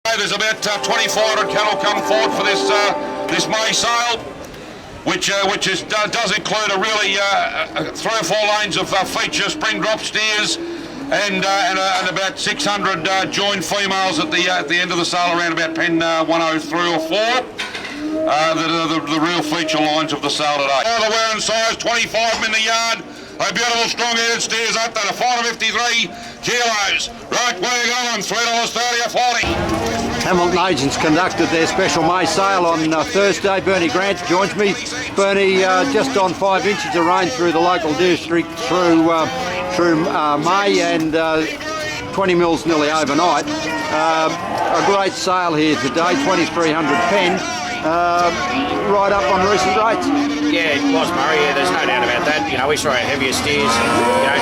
There's about 2,400 cattle come forward for this May sale, which does include a really 3 or 4 lanes of feature spring drop steers and about 600 joined females at the end of the sale, around about pen 103 or 4. The real feature lines of the sale today. The wearing size 25 in the yard. A beautiful strong-headed steers up there, 453 kilos. Right, where you going? $3.30 or 40. Hamilton Agents conducted their special May sale on Thursday. Bernie Grant joins me. Bernie, just on 5 inches of rain through the local district through May, and 20 mils nearly overnight. A great sale here today, 2,300 pen. Right up on recent rates. Yeah, it was, Murray. Yeah, there's no doubt about that. You know, we saw our heavier steers,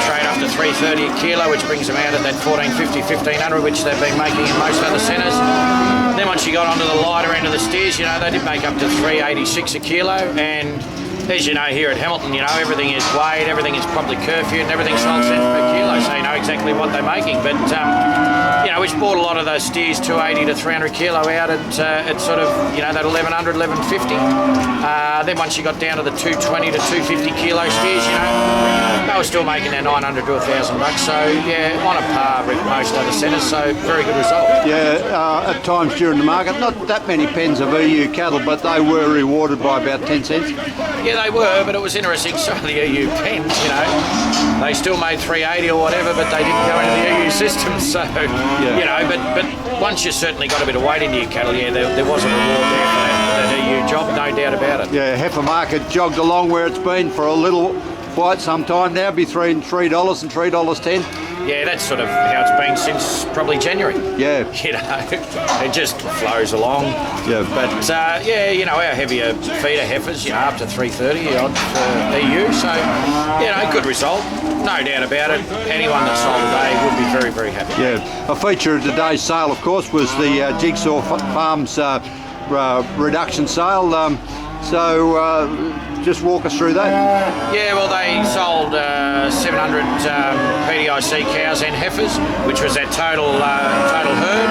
trade up to $3.30 a kilo, which brings them out at that $1,450, $1,500, which they've been making in most other centres. Then once you got onto the lighter end of the steers, they did make up to $3.86 a kilo, and as you know, here at Hamilton, everything is weighed, everything is properly curfewed, and everything's sold cents per kilo, so you know exactly what they're making. But we've bought a lot of those steers 280 to 300 kilo out at sort of that 1100, 1150. Then once you got down to the 220 to 250 kilo steers, they were still making their 900 to $1,000. So yeah, on a par with most other centres. So very good result. Yeah, at times during the market, not that many pens of EU cattle, but they were rewarded by about 10 cents. Yeah, they were, but it was interesting. Some of the EU pens, they still made 380 or whatever, but they didn't go into the EU system. So but once you certainly got a bit of weight into your cattle, there was a reward there for that EU job, no doubt about it. Yeah, heifer market jogged along where it's been for a little quite some time now, between $3 and $3.10. Yeah, that's sort of how it's been since probably January. Yeah. It just flows along. Yeah. But our heavier feeder heifers, up to 330 odd for EU. So, good result. No doubt about it. Anyone that sold today would be very, very happy. Yeah. A feature of today's sale, of course, was the Jigsaw Farms reduction sale. Just walk us through that. Yeah, well, they sold 700 PDIC cows and heifers, which was their total herd.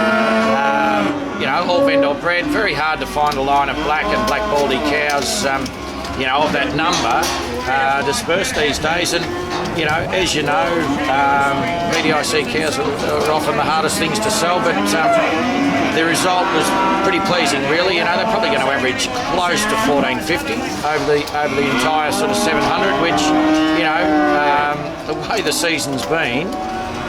All vendor bred. Very hard to find a line of black and black baldy cows, of that number dispersed these days. And as you know, PDIC cows are often the hardest things to sell, but the result was pretty pleasing, really. They're probably going to average close to $1,450 over the entire sort of 700, which, the way the season's been,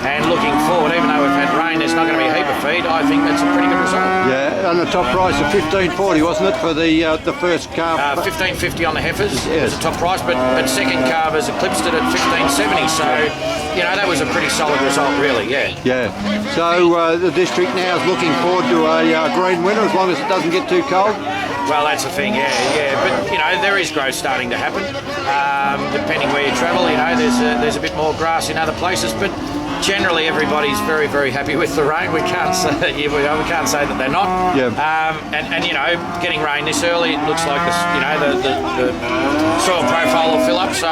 and looking forward, even though we've had rain, there's not going to be a heap of feed. I think that's a pretty good result. Yeah, and the top price of $15.40, wasn't it, for the first calf? $15.50 on the heifers was the top price, but second calvers eclipsed it at $15.70. So, that was a pretty solid result, really. Yeah. Yeah. So the district now is looking forward to a green winter, as long as it doesn't get too cold. Well, that's the thing, yeah. But there is growth starting to happen. Depending where you travel, there's a bit more grass in other places, but generally everybody's very, very happy with the rain. We can't say that they're not. Yeah. And getting rain this early, it looks like the soil profile will fill up. So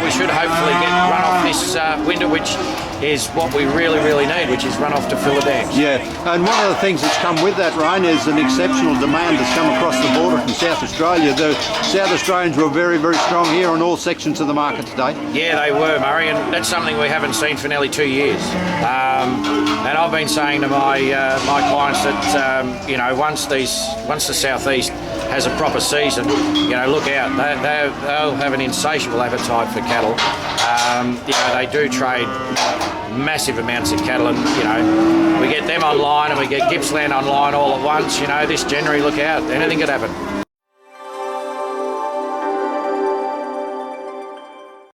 we should hopefully get runoff this winter, which is what we really, really need, which is runoff to fill the dams. Yeah. And one of the things that's come with that rain is an exceptional demand that's come across the border from South Australia. The South Australians were very, very strong here on all sections of the market today. Yeah, they were, Murray, and that's something we haven't seen for nearly 2 years. And I've been saying to my clients that once the southeast has a proper season, look out. They'll have an insatiable appetite for cattle. They do trade massive amounts of cattle, and we get them online and we get Gippsland online all at once. This January, look out, anything could happen.